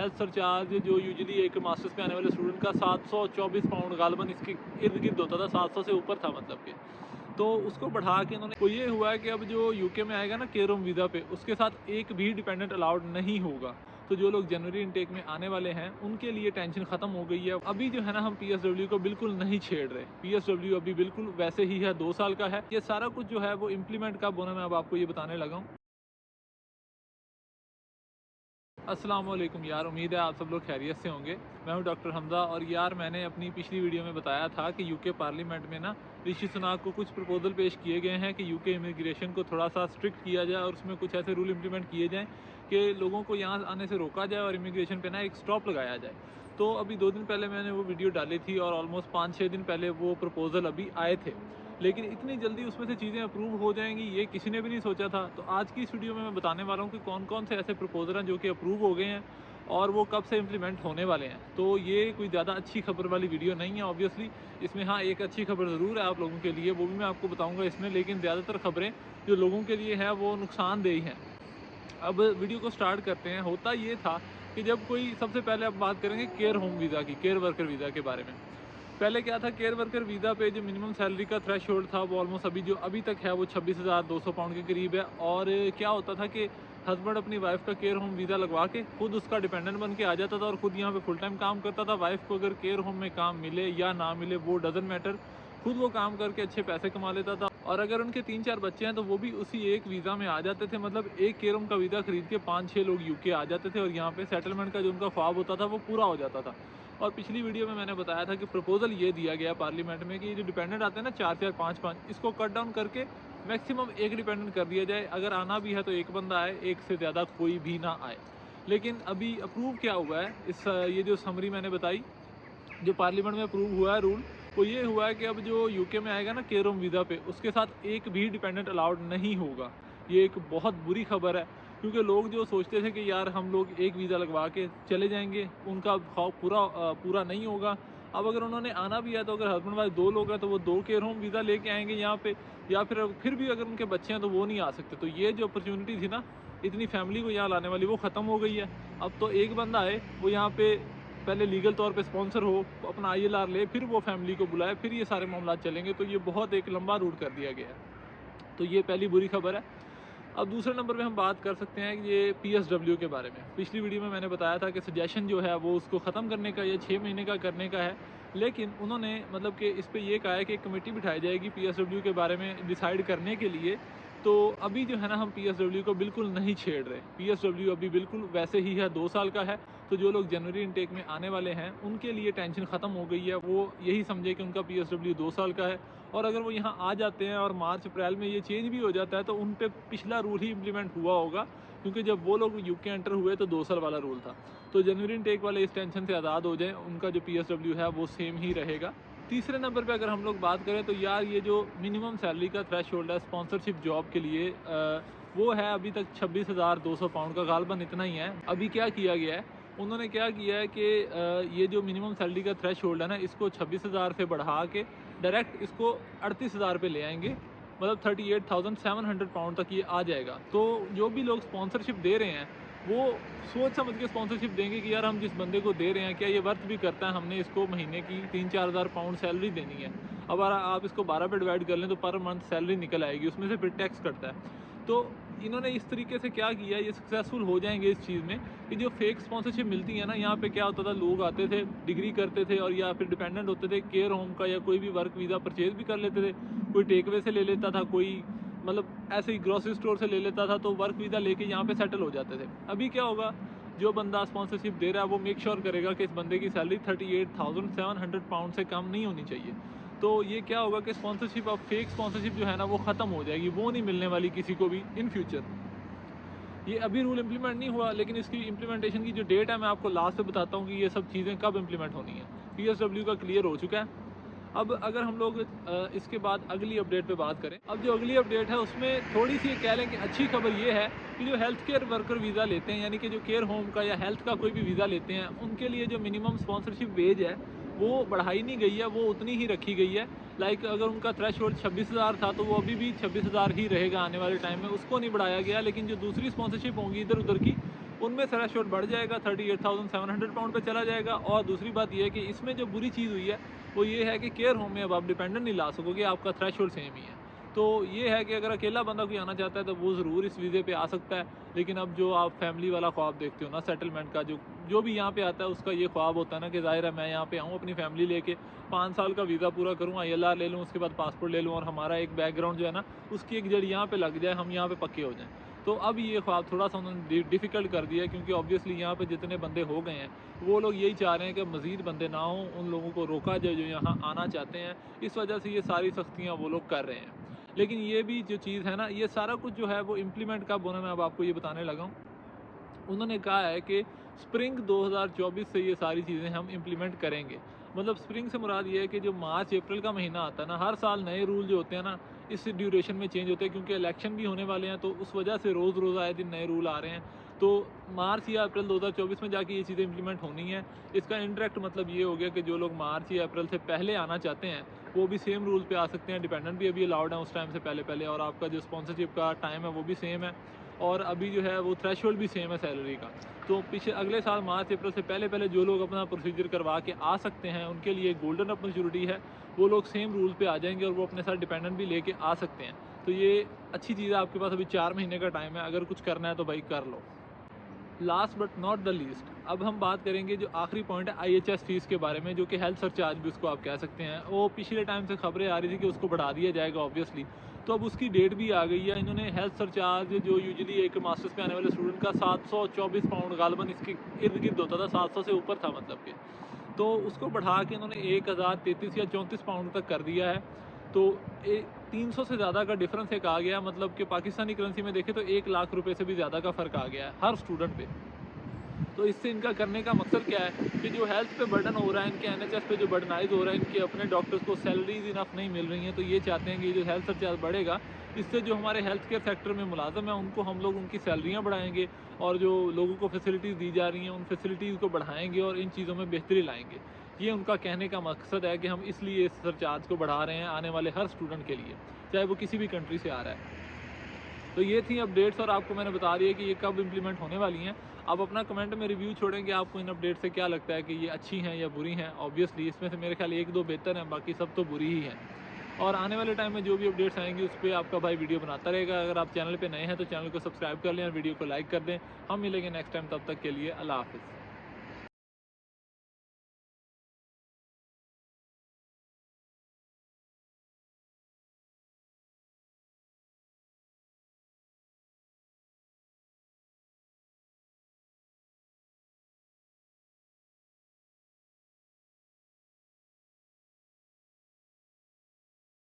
Health surcharge जो usually एक masters पे आने वाले स्टूडेंट का 724 पाउंड गालबन इसके इर्द गिर्द होता था, 700 से ऊपर था मतलब कि। तो उसको बढ़ा के इन्होंने तो ये हुआ है कि अब जो यूके में आएगा ना केयर होम वीज़ा पे, उसके साथ एक भी डिपेंडेंट अलाउड नहीं होगा। तो जो लोग जनवरी इनटेक में आने वाले हैं उनके लिए टेंशन ख़त्म हो गई है। अभी जो है ना हम पीएसडब्ल्यू को बिल्कुल नहीं छेड़ रहे। पीएसडब्ल्यू अभी बिल्कुल वैसे ही है, 2 साल का है। ये सारा कुछ जो है वो इम्प्लीमेंट कब होना, मैं अब आपको ये बताने लगा हूँ। अस्सलाम वालेकुम यार, उम्मीद है आप सब लोग खैरियत से होंगे। मैं हूं डॉक्टर हमज़ा और यार मैंने अपनी पिछली वीडियो में बताया था कि यूके पार्लियामेंट में ना ऋषि सुनाक को कुछ प्रपोजल पेश किए गए हैं कि यूके इमिग्रेशन को थोड़ा सा स्ट्रिक्ट किया जाए और उसमें कुछ ऐसे रूल इम्प्लीमेंट किए जाएँ कि लोगों को यहाँ आने से रोका जाए और इमिग्रेशन पे ना एक स्टॉप लगाया जाए। तो अभी 2 दिन पहले मैंने वो वीडियो डाली थी और ऑलमोस्ट 5-6 दिन पहले वो प्रपोज़ल अभी आए थे। लेकिन इतनी जल्दी उसमें से चीज़ें अप्रूव हो जाएंगी ये किसी ने भी नहीं सोचा था। तो आज की इस वीडियो में मैं बताने वाला हूँ कि कौन कौन से ऐसे प्रपोजल हैं जो कि अप्रूव हो गए हैं और वो कब से इम्प्लीमेंट होने वाले हैं। तो ये कोई ज़्यादा अच्छी खबर वाली वीडियो नहीं है ऑब्वियसली। इसमें हाँ एक अच्छी खबर ज़रूर है आप लोगों के लिए, वो भी मैं आपको बताऊँगा इसमें। लेकिन ज़्यादातर खबरें जो लोगों के लिए है वो नुकसानदेही हैं। अब वीडियो को स्टार्ट करते हैं। होता ये था कि जब कोई, सबसे पहले अब बात करेंगे केयर होम वीज़ा की, केयर वर्कर वीज़ा के बारे में। पहले क्या था, केयर वर्कर वीज़ा पे जो मिनिमम सैलरी का थ्रेशोल्ड था वो ऑलमोस्ट अभी तक है वो 26,200 पाउंड के करीब है। और क्या होता था कि हस्बैंड अपनी वाइफ का केयर होम वीज़ा लगवा के खुद उसका डिपेंडेंट बन के आ जाता था और खुद यहाँ पे फुल टाइम काम करता था। वाइफ को अगर केयर होम में काम मिले या ना मिले वो डजंट मैटर, खुद वो काम करके अच्छे पैसे कमा लेता था। और अगर उनके 3-4 बच्चे हैं तो वो भी उसी एक वीज़ा में आ जाते थे। मतलब एक केयर होम का वीज़ा खरीद के 5-6 लोग यूके आ जाते थे और यहाँ पे सेटलमेंट का जो उनका ख्वाब होता था वो पूरा हो जाता था। और पिछली वीडियो में मैंने बताया था कि प्रपोजल ये दिया गया पार्लियामेंट में कि ये जो डिपेंडेंट आते हैं ना 4-4 5-5, इसको कट डाउन करके मैक्सिमम एक डिपेंडेंट कर दिया जाए। अगर आना भी है तो एक बंदा आए, एक से ज़्यादा कोई भी ना आए। लेकिन अभी अप्रूव क्या हुआ है, इस ये जो समरी मैंने बताई, जो पार्लियामेंट में अप्रूव हुआ है रूल, वो ये हुआ है कि अब जो यूके में आएगा ना केयर होम वीज़ा पे, उसके साथ एक भी डिपेंडेंट अलाउड नहीं होगा। ये एक बहुत बुरी खबर है क्योंकि लोग जो सोचते थे कि यार हम लोग एक वीज़ा लगवा के चले जाएंगे, उनका खौफ पूरा नहीं होगा। अब अगर उन्होंने आना भी है तो अगर हस्बैंड वाइफ 2 लोग हैं तो वो 2 केयर होम वीज़ा लेके आएंगे यहाँ पे, या फिर भी अगर उनके बच्चे हैं तो वो नहीं आ सकते। तो ये जो अपॉर्चुनिटी थी ना इतनी फैमिली को यहाँ लाने वाली, वो ख़त्म हो गई है। अब तो एक बंदा आए, वो यहाँ पे पहले लीगल तौर पे स्पॉन्सर हो, अपना आईएलआर ले, फिर वो फैमिली को बुलाए, फिर ये सारे मामला चलेंगे। तो ये बहुत एक लंबा रूट कर दिया गया है। तो ये पहली बुरी खबर है। अब दूसरे नंबर पे हम बात कर सकते हैं कि ये पीएसडब्ल्यू के बारे में। पिछली वीडियो में मैंने बताया था कि सजेशन जो है वो उसको ख़त्म करने का, ये 6 महीने का करने का है। लेकिन उन्होंने मतलब कि इस पे ये कहा है कि एक कमेटी बिठाई जाएगी पीएसडब्ल्यू के बारे में डिसाइड करने के लिए। तो अभी जो है ना हम पीएसडब्ल्यू को बिल्कुल नहीं छेड़ रहे। पीएसडब्ल्यू अभी बिल्कुल वैसे ही है, 2 साल का है। तो जो लोग जनवरी इनटेक में आने वाले हैं उनके लिए टेंशन ख़त्म हो गई है। वो यही समझे कि उनका पीएसडब्ल्यू 2 साल का है और अगर वो यहाँ आ जाते हैं और मार्च अप्रैल में ये चेंज भी हो जाता है तो उन पे पिछला रूल ही इम्प्लीमेंट हुआ होगा, क्योंकि जब वो लोग यूके एंटर हुए तो 2 साल वाला रूल था। तो जनवरी इनटेक वाले इस टेंशन से आज़ाद हो जाएं, उनका जो पीएसडब्ल्यू है वो सेम ही रहेगा। तीसरे नंबर पे अगर हम लोग बात करें तो यार ये जो मिनिमम सैलरी का थ्रेशोल्ड है स्पॉन्सरशिप जॉब के लिए, वो है अभी तक 26,200 पाउंड का, गालबन इतना ही है। अभी क्या किया गया है, उन्होंने क्या किया है कि ये जो मिनिमम सैलरी का थ्रेशोल्ड है ना, इसको 26,000 से बढ़ा के डायरेक्ट इसको 38,000 पे ले आएंगे। मतलब 38,700 पाउंड तक ये आ जाएगा। तो जो भी लोग स्पॉन्सरशिप दे रहे हैं वो सोच समझ के स्पॉन्सरशिप देंगे कि यार हम जिस बंदे को दे रहे हैं क्या ये वर्थ भी करता है, हमने इसको महीने की 3-4 हज़ार पाउंड सैलरी देनी है। अब अगर आप इसको 12 पे डिवाइड कर लें तो पर मंथ सैलरी निकल आएगी, उसमें से फिर टैक्स कटता है। तो इन्होंने इस तरीके से क्या किया, ये सक्सेसफुल हो जाएंगे इस चीज़ में कि जो फेक स्पॉन्सरशिप मिलती है ना, यहाँ पे क्या होता था, लोग आते थे, डिग्री करते थे और या फिर डिपेंडेंट होते थे केयर होम का या कोई भी वर्क वीज़ा परचेज भी कर लेते थे। कोई टेकवे से ले लेता था, कोई मतलब ऐसे ही ग्रोसरी स्टोर से ले लेता था, तो वर्क वीज़ा लेके यहाँ पे सेटल हो जाते थे। अभी क्या होगा, जो बंदा स्पॉन्सरशिप दे रहा है वो मेक श्योर करेगा कि इस बंदे की सैलरी 38,700 पाउंड से कम नहीं होनी चाहिए। तो ये क्या होगा कि स्पॉन्सरशिप, अब फेक स्पॉन्सरशिप जो है ना वो ख़त्म हो जाएगी, वो नहीं मिलने वाली किसी को भी इन फ्यूचर। ये अभी रूल इम्प्लीमेंट नहीं हुआ, लेकिन इसकी इम्प्लीमेंटेशन की जो डेट है मैं आपको लास्ट में बताता हूँ कि ये सब चीज़ें कब इम्प्लीमेंट होनी है। पीएसडब्ल्यू का क्लियर हो चुका है। अब अगर हम लोग इसके बाद अगली अपडेट पे बात करें, अब जो अगली अपडेट है उसमें थोड़ी सी कह लें कि अच्छी खबर ये है कि जो हेल्थ केयर वर्कर वीज़ा लेते हैं, यानी कि जो केयर होम का या हेल्थ का कोई भी वीज़ा लेते हैं, उनके लिए जो मिनिमम स्पॉन्सरशिप वेज है वो बढ़ाई नहीं गई है, वो उतनी ही रखी गई है। लाइक अगर उनका थ्रेशोल्ड 26,000 था तो वो अभी भी 26,000 ही रहेगा आने वाले टाइम में, उसको नहीं बढ़ाया गया। लेकिन जो दूसरी स्पॉन्सरशिप होंगी इधर उधर की, उनमें थ्रेशोल्ड बढ़ जाएगा, 38,700 पाउंड पे चला जाएगा। और दूसरी बात ये है कि इसमें जो बुरी चीज़ हुई है वो ये है कि केयर होम में अब आप डिपेंडेंट नहीं ला सकोगे, आपका थ्रेशोल्ड सेम ही है। तो ये है कि अगर अकेला बंदा कोई आना चाहता है तो वो ज़रूर इस वीज़े पे आ सकता है। लेकिन अब जो आप फैमिली वाला ख्वाब देखते हो ना सेटलमेंट का, जो जो भी यहाँ पे आता है उसका ये ख्वाब होता है ना कि ज़ाहिर है मैं यहाँ पे आऊँ अपनी फैमिली लेके, 5 साल का वीज़ा पूरा करूँ, ILR ले लूँ, उसके बाद पासपोर्ट ले लूँ और हमारा एक बैकग्राउंड जो है ना उसकी एक जड़ यहाँ पे लग जाए, हम यहाँ पे पक्के हो जाएँ। तो अब ये ख्वाब थोड़ा सा उन्होंने डिफ़िकल्ट कर दिया है, क्योंकि ऑब्वियसली यहाँ पे जितने बंदे हो गए हैं वो लोग यही चाह रहे हैं कि मज़ीद बंदे ना हों, उन लोगों को रोका जाए जो यहाँ आना चाहते हैं। इस वजह से ये सारी सख्तियाँ वो लोग कर रहे हैं। लेकिन ये भी जो चीज़ है ना, ये सारा कुछ जो है वो इम्प्लीमेंट कब होना, मैं अब आपको ये बताने लगा हूँ। उन्होंने कहा है कि स्प्रिंग 2024 से ये सारी चीज़ें हम इम्प्लीमेंट करेंगे। मतलब स्प्रिंग से मुराद ये है कि जो मार्च अप्रैल का महीना आता है ना, हर साल नए रूल जो होते हैं ना इस ड्यूरेशन में चेंज होते हैं, क्योंकि इलेक्शन भी होने वाले हैं, तो उस वजह से रोज़ रोज़ आए दिन नए रूल आ रहे हैं। तो मार्च या अप्रैल 2024 में जाके ये चीज़ें इम्प्लीमेंट होनी है। इसका इनडायरेक्ट मतलब ये हो गया कि जो लोग मार्च या अप्रैल से पहले आना चाहते हैं वो भी सेम रूल पे आ सकते हैं, डिपेंडेंट भी अभी अलाउड है उस टाइम से पहले पहले, और आपका जो स्पॉन्सरशिप का टाइम है वो भी सेम है, और अभी जो है वो थ्रेशोल्ड भी सेम है सैलरी का। तो पीछे अगले साल मार्च अप्रैल से पहले पहले जो लोग अपना प्रोसीजर करवा के आ सकते हैं उनके लिए गोल्डन अपॉर्चुनिटी है, वो लोग सेम रूल पे आ जाएंगे और वो अपने साथ डिपेंडेंट भी लेके आ सकते हैं। तो ये अच्छी चीज़ है, आपके पास अभी 4 महीने का टाइम है, अगर कुछ करना है तो भाई कर लो। Last but not the least, अब हम बात करेंगे जो आखिरी पॉइंट है IHS फीस के बारे में, जो कि हेल्थ सरचार्ज भी उसको आप कह सकते हैं। वो पिछले टाइम से खबरें आ रही थी कि उसको बढ़ा दिया जाएगा ऑब्वियसली, तो अब उसकी डेट भी आ गई है। इन्होंने हेल्थ सरचार्ज जो यूजुअली एक मास्टर्स पे आने वाले स्टूडेंट का 724 पाउंड गालबन इसके इर्द गिर्द होता था, 700 से ऊपर था मतलब कि, तो उसको बढ़ा के इन्होंने 1033 या 34 पाउंड तक कर दिया है। तो 300 से ज़्यादा का डिफरेंस एक आ गया, मतलब कि पाकिस्तानी करेंसी में देखें तो 1 लाख रुपए से भी ज़्यादा का फ़र्क आ गया है हर स्टूडेंट पे। तो इससे इनका करने का मकसद क्या है कि जो हेल्थ पे बर्डन हो रहा है, इनके NHS पे जो बर्डनाइज हो रहा है, इनके अपने डॉक्टर्स को सैलरीज इनफ नहीं मिल रही हैं, तो ये चाहते हैं कि जो हेल्थ सरचार्ज बढ़ेगा, इससे जो हमारे हेल्थ केयर सेक्टर में मुलाजम है उनको हम लोग उनकी सैलरियाँ बढ़ाएंगे, और जो लोगों को फैसिलिटीज़ दी जा रही हैं उन फैसिलिटीज़ को बढ़ाएंगे और इन चीज़ों में बेहतरी लाएंगे। ये उनका कहने का मकसद है कि हम इसलिए इस सरचार्ज को बढ़ा रहे हैं आने वाले हर स्टूडेंट के लिए, चाहे वो किसी भी कंट्री से आ रहा है। तो ये थी अपडेट्स, और आपको मैंने बता दिया कि ये कब इम्प्लीमेंट होने वाली हैं। आप अपना कमेंट में रिव्यू छोड़ेंगे, आपको इन अपडेट से क्या लगता है कि ये अच्छी हैं या बुरी हैं। ऑब्वियसली इसमें से मेरे ख्याल 1-2 बेहतर हैं, बाकी सब तो बुरी ही हैं। और आने वाले टाइम में जो भी अपडेट्स आएंगी उस पर आपका भाई वीडियो बनाता रहेगा। अगर आप चैनल पे नए हैं तो चैनल को सब्सक्राइब कर लें और वीडियो को लाइक कर दें। हम मिलेंगे नेक्स्ट टाइम, तब तक के लिए अल्लाह हाफ़िज़।